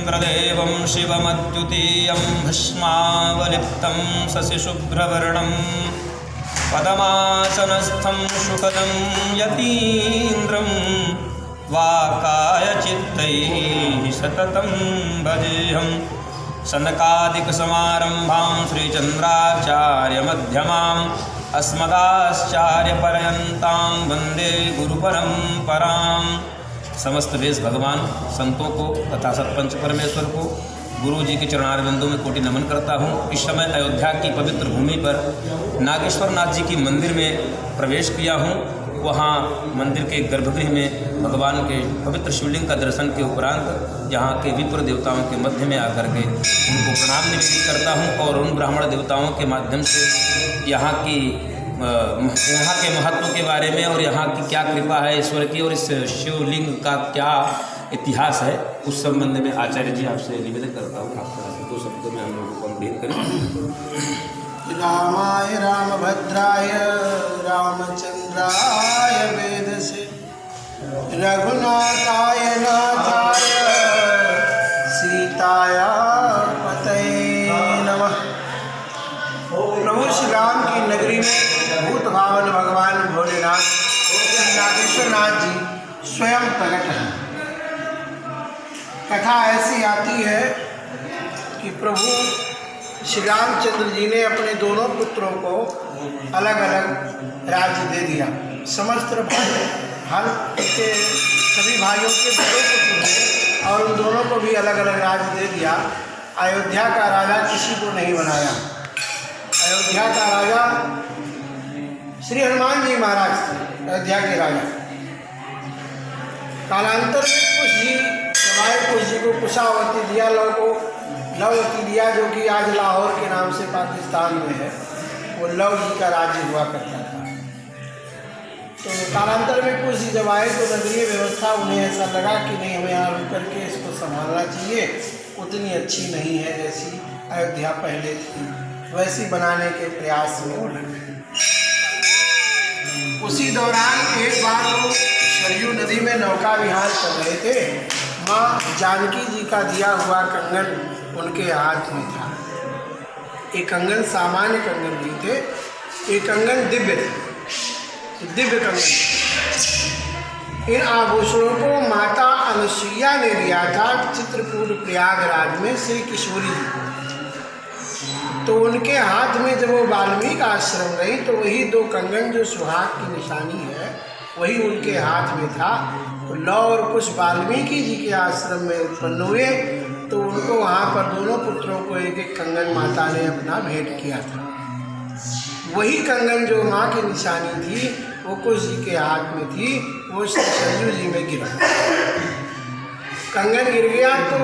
इंद्रदेवं शिवमद्युतीयं भस्मावलिप्तं शशिशुभ्रवर्णं पदमासनस्थं सुखदं यतीन्द्रं वाकायचित्तैः सततं भजेऽहं सनकादिकसमारम्भां श्रीचन्द्राचार्यमध्यमाम् अस्मदाचार्यपर्यन्तां वन्दे गुरुपरम्परां। समस्त वेश भगवान संतों को तथा सतपंच परमेश्वर को गुरु जी के चरणारविंदों में कोटि नमन करता हूँ। इस समय अयोध्या की पवित्र भूमि पर नागेश्वर नाथ जी की मंदिर में प्रवेश किया हूँ। वहाँ मंदिर के गर्भगृह में भगवान के पवित्र शिवलिंग का दर्शन के उपरांत यहाँ के विप्र देवताओं के मध्य में आकर के उनको प्रणाम निवेदित करता हूँ और उन ब्राह्मण देवताओं के माध्यम से यहाँ के महत्व के बारे में और यहाँ की क्या कृपा है ईश्वर की और इस शिवलिंग का क्या इतिहास है उस संबंध में आचार्य जी आपसे निवेदन करता हूँ। आप दो शब्दों में हम लोगों को अनुग्रहित करें। रामाय रामभद्राय रामचंद्राय वेदसे रघुनाथाय नाथाय सीताया पतये नमः। प्रभु श्री राम की नगरी में भूत भावन भगवान भोलेनाथ नागेश्वर नाथ जी स्वयं प्रकट हैं। कथा ऐसी आती है कि प्रभु श्री रामचंद्र जी ने अपने दोनों पुत्रों को अलग अलग राज्य दे दिया। समस्त भाई हर के सभी भाइयों के दो पुत्र थे और उन दोनों को भी अलग अलग राज्य दे दिया। अयोध्या का राजा किसी को नहीं बनाया। अयोध्या का राजा श्री हनुमान जी महाराज थे, अयोध्या के राजा। कालांतर में कुछ जी कुछ जी को कुशावती दिया, लवती दिया जो कि आज लाहौर के नाम से पाकिस्तान में है। वो लव जी का राज्य हुआ करता था। तो कालांतर में कुछ जी जब आए तो नगरीय व्यवस्था उन्हें ऐसा लगा कि नहीं हमें यहाँ रुक करके इसको संभालना चाहिए, उतनी अच्छी नहीं है जैसी अयोध्या पहले थी, वैसी बनाने के प्रयास में वो लगे। उसी दौरान एक बार वो सरयू नदी में नौका विहार कर रहे थे। माँ जानकी जी का दिया हुआ कंगन उनके हाथ में था। एक कंगन सामान्य कंगन नहीं थे, एक कंगन दिव्य थे, दिव्य कंगन। इन आभूषणों को माता अनुसुईया ने लिया था चित्रकूट प्रयागराज में श्री किशोरी जी। तो उनके हाथ में जब वो वाल्मीकि आश्रम रही तो वही दो कंगन जो सुहाग की निशानी है वही उनके हाथ में था। तो लव और कुश वाल्मीकि जी के आश्रम में उत्पन्न हुए तो उनको वहाँ पर दोनों पुत्रों को एक एक कंगन माता ने अपना भेंट किया था। वही कंगन जो माँ की निशानी थी वो कुश जी के हाथ में थी, वो सरयू जी में गिरा। कंगन गिर गया तो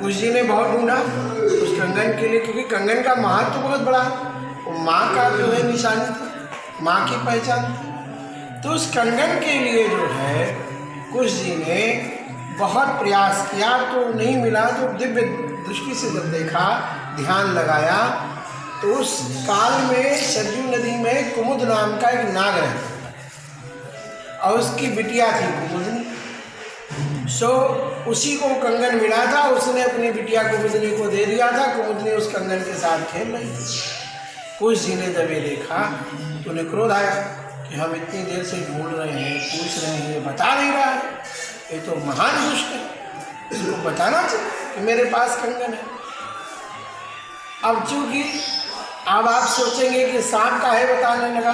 कुश जी ने बहुत ढूंढा उस कंगन के लिए, क्योंकि कंगन का महत्व तो बहुत बड़ा है। वो माँ का जो है निशानी था, माँ की पहचान। तो उस कंगन के लिए जो है कुश जी ने बहुत प्रयास किया तो नहीं मिला। तो दिव्य दृष्टि से जब देखा, ध्यान लगाया तो उस काल में सरयू नदी में कुमुद नाम का एक नाग रहता और उसकी बिटिया थी कुमुदनी। उसी को कंगन मिला था, उसने अपनी बिटिया कुमुदनी को दे दिया था। कुमुदनी उस कंगन के साथ खेल रही थी। कुश जी ने जब ये देखा तो उन्हें क्रोध आया कि हम इतनी देर से ढूंढ रहे हैं, पूछ रहे हैं, ये बता नहीं रहा है, ये तो महान दुष्ट है, इसको बताना चाहिए कि मेरे पास कंगन है। अब चूंकि अब आप सोचेंगे कि सांप काहे बताने लगा,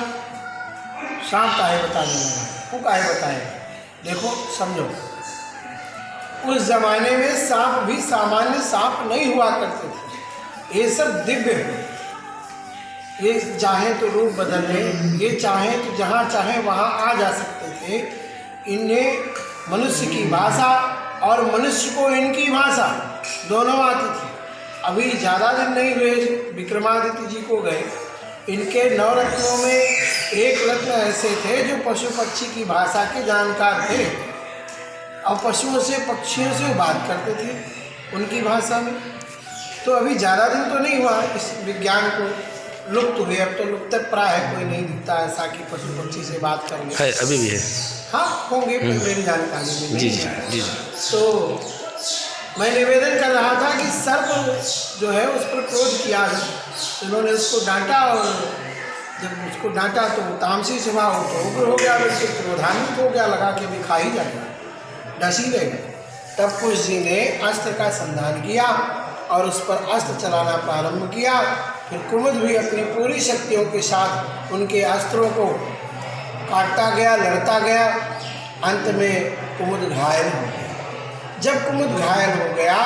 सांप काहे बताने लगा, वो काहे बताएगा। देखो समझो, उस जमाने में सांप भी सामान्य सांप नहीं हुआ करते थे, ये सब दिव्य है। ये चाहे तो रूप बदल ले, ये चाहे तो जहाँ चाहे वहाँ आ जा सकते थे। इन्हें मनुष्य की भाषा और मनुष्य को इनकी भाषा दोनों आती थी। अभी ज़्यादा दिन नहीं हुए विक्रमादित्य जी को गए, इनके 9 रत्नों में एक रत्न ऐसे थे जो पशु पक्षी की भाषा के जानकार थे और पशुओं से पक्षियों से बात करते थे उनकी भाषा में। तो अभी ज़्यादा दिन तो नहीं हुआ इस विज्ञान को लुप्त हुए, अब तो लुप्त प्राय कोई नहीं दिखता ऐसा कि पशु पक्षी से बात करेंगे। है अभी भी है, हाँ होंगे मेरी जानकारी में। जी जी जी जी। तो मैं निवेदन कर रहा था कि सर्प जो है उस पर क्रोध किया है, तो उन्होंने उसको डांटा, और जब उसको डांटा तो तामसी स्वभाव हो तो उग्र हो गया, बिल्कुल क्रोधान्वित हो गया, लगा कि भी खा ही जाएगा, डस ही लेगा। तब कुश जी ने अस्त्र का संधान किया और उस पर अस्त्र चलाना प्रारंभ किया। फिर कुमुद भी अपनी पूरी शक्तियों के साथ उनके अस्त्रों को काटता गया, लड़ता गया। अंत में कुमुद घायल हो गया। जब कुमुद घायल हो गया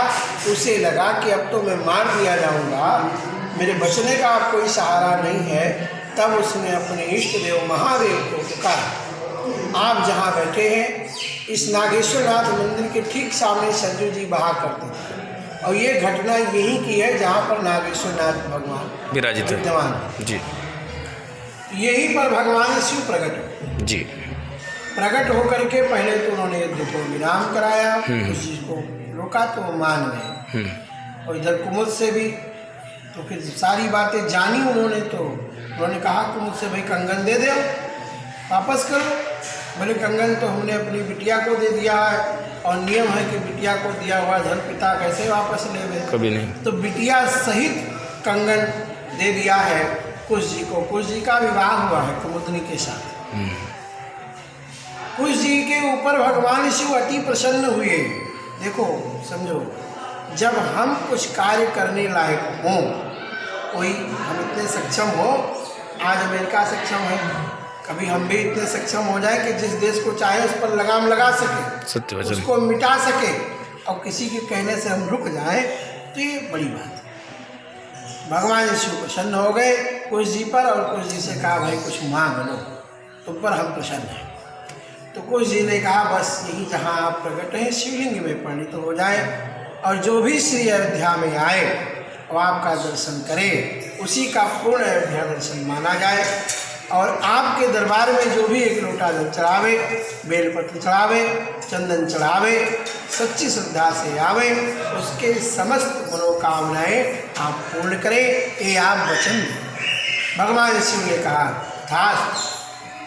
उसे लगा कि अब तो मैं मार दिया जाऊंगा, मेरे बचने का अब कोई सहारा नहीं है। तब उसने अपने इष्ट देव महादेव को पुकारा। आप जहाँ बैठे हैं इस नागेश्वरनाथ मंदिर के ठीक सामने सरजू जी बहा करते थे, और ये घटना यही की है जहाँ पर नागेश्वरनाथ भगवान विराजित विद्यमान जी। यहीं पर भगवान शिव प्रकट जी। प्रकट होकर के पहले तो उन्होंने युद्ध को विराम कराया, उस चीज को रोका तो वो मान गए। और इधर कुमुद से भी तो फिर सारी बातें जानी उन्होंने, तो उन्होंने कहा कुमुद से भाई कंगन दे दो, वापस करो। बोले कंगन तो हमने अपनी बिटिया को दे दिया है, और नियम है कि बिटिया को दिया हुआ धन पिता कैसे वापस ले गए, कभी नहीं। तो बिटिया सहित कंगन दे दिया है कुश जी को। कुश जी का विवाह हुआ है कुमुदनी के साथ। कुश जी के ऊपर भगवान शिव अति प्रसन्न हुए। देखो समझो, जब हम कुछ कार्य करने लायक हों, कोई हम इतने सक्षम हो, आज अमेरिका सक्षम है, कभी हम भी इतने सक्षम हो जाए कि जिस देश को चाहे उस पर लगाम लगा सके, सत्य वचन, उसको मिटा सके, और किसी के कहने से हम रुक जाएं, तो ये बड़ी बात है। भगवान शिव प्रसन्न हो गए कुश जी पर, और कुश जी से कहा भाई कुछ मांग लो, तुम पर हम प्रसन्न हैं। तो कुश जी ने कहा बस यही जहाँ आप प्रकट हैं शिवलिंग में परिणित हो जाए, और जो भी श्री अयोध्या में आए वो आपका दर्शन करे, उसी का पूर्ण अयोध्या दर्शन माना जाए। और आपके दरबार में जो भी एक लोटा जल चढ़ावे, बेलपत्र चढ़ावे, चंदन चढ़ावे, सच्ची श्रद्धा से आवे, उसके समस्त मनोकामनाएं आप पूर्ण करें, ये आप वचन। भगवान शिव ने कहा था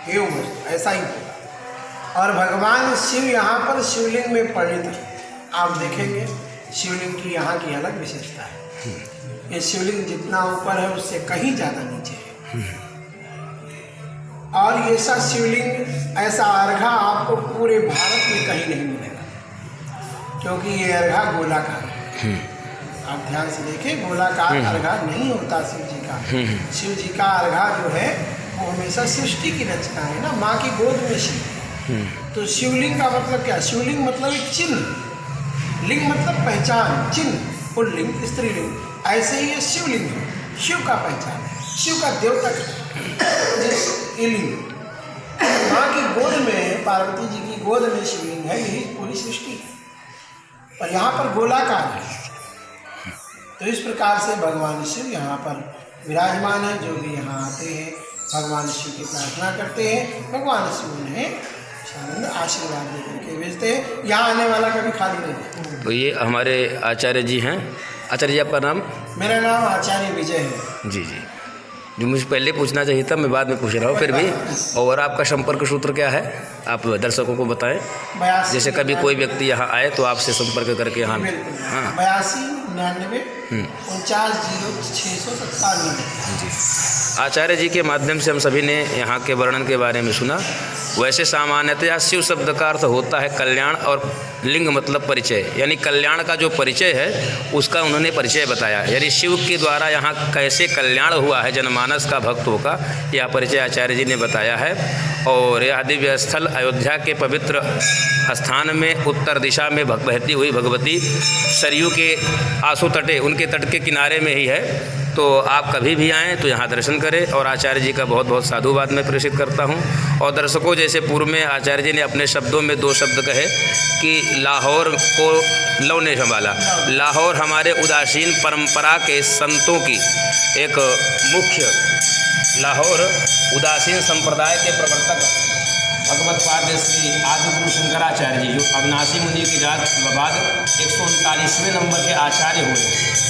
एवं ऐसा ही होगा। और भगवान शिव यहाँ पर शिवलिंग में परिणित है। आप देखेंगे शिवलिंग की यहाँ की अलग विशेषता है। ये शिवलिंग जितना ऊपर है उससे कहीं ज़्यादा नीचे है। और ये ऐसा शिवलिंग, ऐसा अर्घा आपको पूरे भारत में कहीं नहीं मिलेगा, क्योंकि ये अर्घा गोलाकार है। आप ध्यान से देखें, गोलाकार अर्घा नहीं होता शिव जी का। शिव जी का अर्घा जो है वो हमेशा सृष्टि की रचना है ना, माँ की गोद में शिव। तो शिवलिंग का मतलब क्या? शिवलिंग मतलब एक चिन्ह, लिंग मतलब पहचान, चिन्ह, पुल्लिंग स्त्रीलिंग। ऐसे ही ये शिवलिंग है, शिव का पहचान है, शिव का द्योतक है। लिंग माँ की गोद में, पार्वती जी की गोद में शिवलिंग है, यही पूरी सृष्टि है। और यहाँ पर गोलाकार है। तो इस प्रकार से भगवान शिव यहाँ पर विराजमान है। जो भी यहाँ आते हैं भगवान शिव की प्रार्थना करते हैं, भगवान शिव उन्हें आनंद आशीर्वाद देकर के भेजते हैं। यहाँ आने वाला कभी खाली नहीं है। तो ये हमारे आचार्य जी हैं। आचार्य जी आपका नाम? मेरा नाम आचार्य विजय है। जी जी, जो मुझे पहले पूछना चाहिए था, मैं बाद में पूछ रहा हूँ फिर भी। और आपका संपर्क सूत्र क्या है, आप दर्शकों को बताएं। जैसे कभी कोई व्यक्ति यहाँ आए तो आपसे संपर्क करके यहाँ। हाँ, 82 99 49 0697। जी, आचार्य जी के माध्यम से हम सभी ने यहाँ के वर्णन के बारे में सुना। वैसे सामान्यतः शिव शब्द का अर्थ होता है कल्याण, और लिंग मतलब परिचय, यानी कल्याण का जो परिचय है उसका उन्होंने परिचय बताया। यानी शिव के द्वारा यहाँ कैसे कल्याण हुआ है जनमानस का, भक्तों का, यह परिचय आचार्य जी ने बताया है। और यह दिव्य स्थल अयोध्या के पवित्र स्थान में उत्तर दिशा में बहती हुई भगवती सरयू के आंसू तटे, उनके तट के किनारे में ही है। तो आप कभी भी आएँ तो यहाँ दर्शन करें। और आचार्य जी का बहुत बहुत साधुवाद मैं प्रेषित करता हूँ। और दर्शकों, जैसे पूर्व में आचार्य जी ने अपने शब्दों में 2 शब्द कहे कि लाहौर को लौ ने संभाला। लाहौर हमारे उदासीन परंपरा के संतों की एक मुख्य, लाहौर उदासीन संप्रदाय के प्रवर्तक भगवत पाद श्री आदिगुरु शंकराचार्य जी, जो अविनाशी मुनि के बाद 139वें नंबर के आचार्य हुए।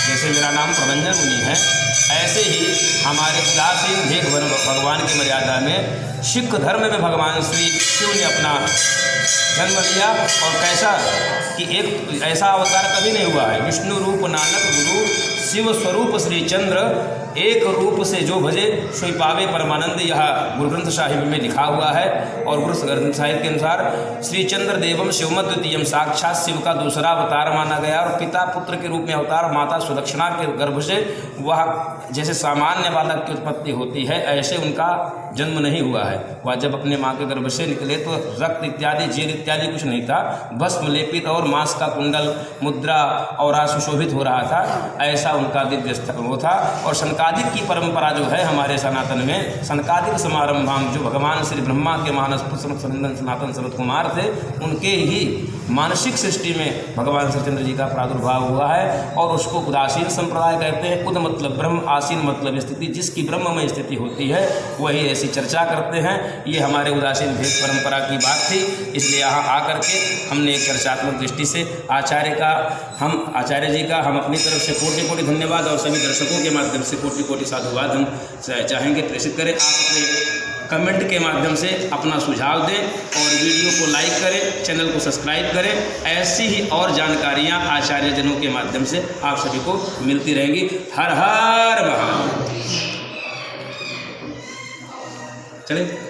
जैसे मेरा नाम प्रभंजन मुनि है, ऐसे ही हमारे उदासीन भेद भगवान की मर्यादा में सिख धर्म में भगवान श्री शिव ने अपना जन्म लिया। और कैसा कि एक ऐसा अवतार कभी नहीं हुआ है। विष्णु रूप नानक गुरु शिव स्वरूप श्री चंद्र, एक रूप से जो भजे सोई पावे परमानंद, यह गुरु ग्रंथ साहिब में लिखा हुआ है। और गुरु ग्रंथ साहिब के अनुसार श्री चंद्र देवम शिवम द्वितीयम, साक्षात शिव का दूसरा अवतार माना गया। और पिता पुत्र के रूप में अवतार, माता सुलक्षणा के गर्भ से वह जैसे सामान्य बालक की उत्पत्ति होती है ऐसे उनका जन्म नहीं हुआ है। वह जब अपने माँ के गर्भ से निकले तो रक्त इत्यादि जेल इत्यादि कुछ नहीं था, भस्म लेपित और मांस का कुंडल मुद्रा और सुशोभित हो रहा था, ऐसा उनका दिव्य वो था। और सनकादिक की परंपरा जो है हमारे सनातन में, सनकादिक समारंभाम, जो भगवान श्री ब्रह्मा के मानस पुत्र सनातन सनत कुमार थे, उनके ही मानसिक सृष्टि में भगवान श्रीचंद्र जी का प्रादुर्भाव हुआ है। और उसको उदासीन संप्रदाय कहते हैं। उद मतलब ब्रह्म, आसीन मतलब स्थिति, जिसकी ब्रह्म में स्थिति होती है वही ऐसी चर्चा करते हैं। ये हमारे उदासीन भेद परंपरा की बात थी, इसलिए यहाँ आकर के हमने एक चर्चात्मक दृष्टि से आचार्य जी का हम अपनी तरफ से कोटि कोटि धन्यवाद और सभी दर्शकों के माध्यम से कोटि कोटि साधुवाद हम चाहेंगे प्रेषित करें। आप अपने कमेंट के माध्यम से अपना सुझाव दें और वीडियो को लाइक करें, चैनल को सब्सक्राइब करें। ऐसी ही और जानकारियाँ आचार्यजनों के माध्यम से आप सभी को मिलती रहेंगी। हर हर महादेव। चलिए।